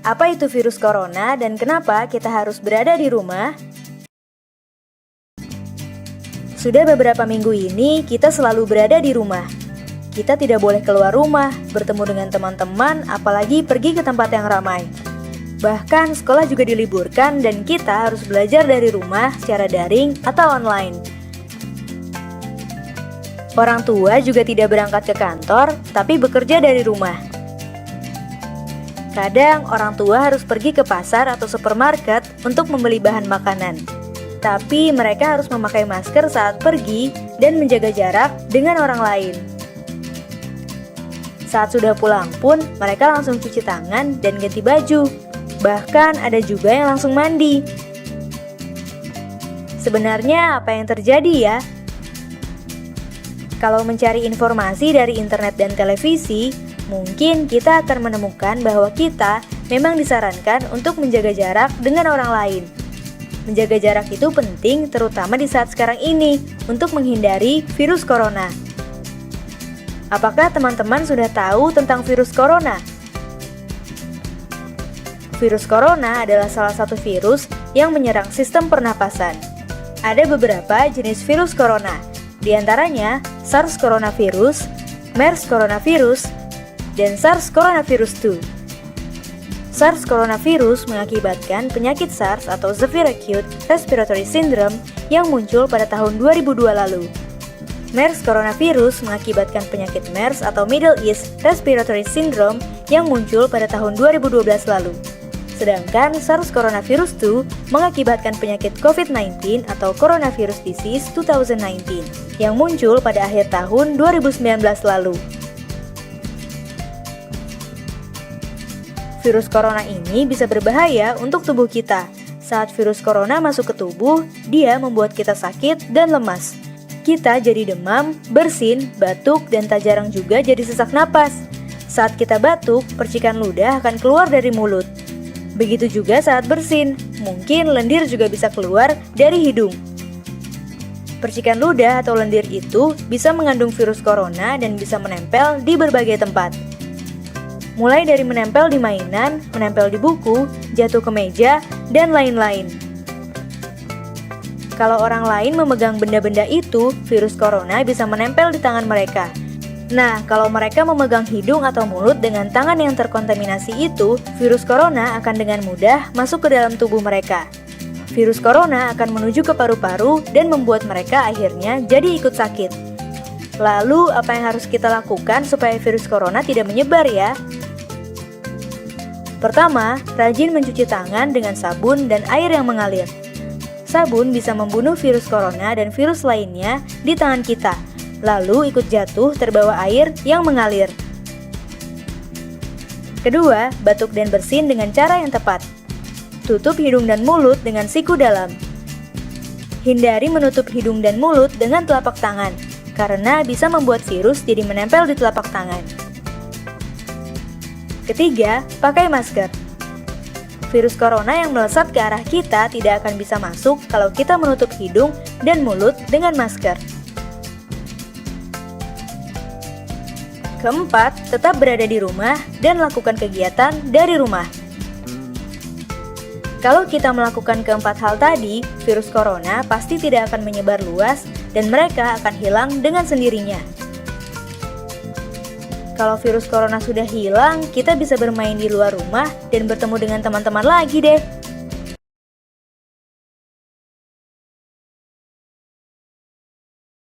Apa itu virus corona dan kenapa kita harus berada di rumah? Sudah beberapa minggu ini kita selalu berada di rumah. Kita tidak boleh keluar rumah, bertemu dengan teman-teman, apalagi pergi ke tempat yang ramai. Bahkan sekolah juga diliburkan dan kita harus belajar dari rumah secara daring atau online. Orang tua juga tidak berangkat ke kantor, tapi bekerja dari rumah. Kadang orang tua harus pergi ke pasar atau supermarket untuk membeli bahan makanan. Tapi mereka harus memakai masker saat pergi dan menjaga jarak dengan orang lain. Saat sudah pulang pun, mereka langsung cuci tangan dan ganti baju. Bahkan ada juga yang langsung mandi. Sebenarnya apa yang terjadi ya? Kalau mencari informasi dari internet dan televisi, mungkin kita akan menemukan bahwa kita memang disarankan untuk menjaga jarak dengan orang lain. Menjaga jarak itu penting terutama di saat sekarang ini untuk menghindari virus corona. Apakah teman-teman sudah tahu tentang virus corona? Virus corona adalah salah satu virus yang menyerang sistem pernapasan. Ada beberapa jenis virus corona, di antaranya SARS coronavirus, MERS coronavirus, dan SARS coronavirus 2. SARS coronavirus mengakibatkan penyakit SARS atau Severe Acute Respiratory Syndrome yang muncul pada tahun 2002 lalu. MERS coronavirus mengakibatkan penyakit MERS atau Middle East Respiratory Syndrome yang muncul pada tahun 2012 lalu. Sedangkan SARS coronavirus 2 mengakibatkan penyakit COVID-19 atau Coronavirus Disease 2019 yang muncul pada akhir tahun 2019 lalu. Virus corona ini bisa berbahaya untuk tubuh kita. Saat virus corona masuk ke tubuh, dia membuat kita sakit dan lemas. Kita jadi demam, bersin, batuk, dan tak jarang juga jadi sesak napas. Saat kita batuk, percikan ludah akan keluar dari mulut. Begitu juga saat bersin, mungkin lendir juga bisa keluar dari hidung. Percikan ludah atau lendir itu bisa mengandung virus corona dan bisa menempel di berbagai tempat. Mulai dari menempel di mainan, menempel di buku, jatuh ke meja, dan lain-lain. Kalau orang lain memegang benda-benda itu, virus corona bisa menempel di tangan mereka. Nah, kalau mereka memegang hidung atau mulut dengan tangan yang terkontaminasi itu, virus corona akan dengan mudah masuk ke dalam tubuh mereka. Virus corona akan menuju ke paru-paru dan membuat mereka akhirnya jadi ikut sakit. Lalu, apa yang harus kita lakukan supaya virus corona tidak menyebar ya? Pertama, rajin mencuci tangan dengan sabun dan air yang mengalir. Sabun bisa membunuh virus corona dan virus lainnya di tangan kita, lalu ikut jatuh terbawa air yang mengalir. Kedua, batuk dan bersin dengan cara yang tepat. Tutup hidung dan mulut dengan siku dalam. Hindari menutup hidung dan mulut dengan telapak tangan, karena bisa membuat virus jadi menempel di telapak tangan. Ketiga, pakai masker. Virus corona yang melesat ke arah kita tidak akan bisa masuk kalau kita menutup hidung dan mulut dengan masker. Keempat, tetap berada di rumah dan lakukan kegiatan dari rumah. Kalau kita melakukan keempat hal tadi, virus corona pasti tidak akan menyebar luas dan mereka akan hilang dengan sendirinya. Kalau virus corona sudah hilang, kita bisa bermain di luar rumah dan bertemu dengan teman-teman lagi deh.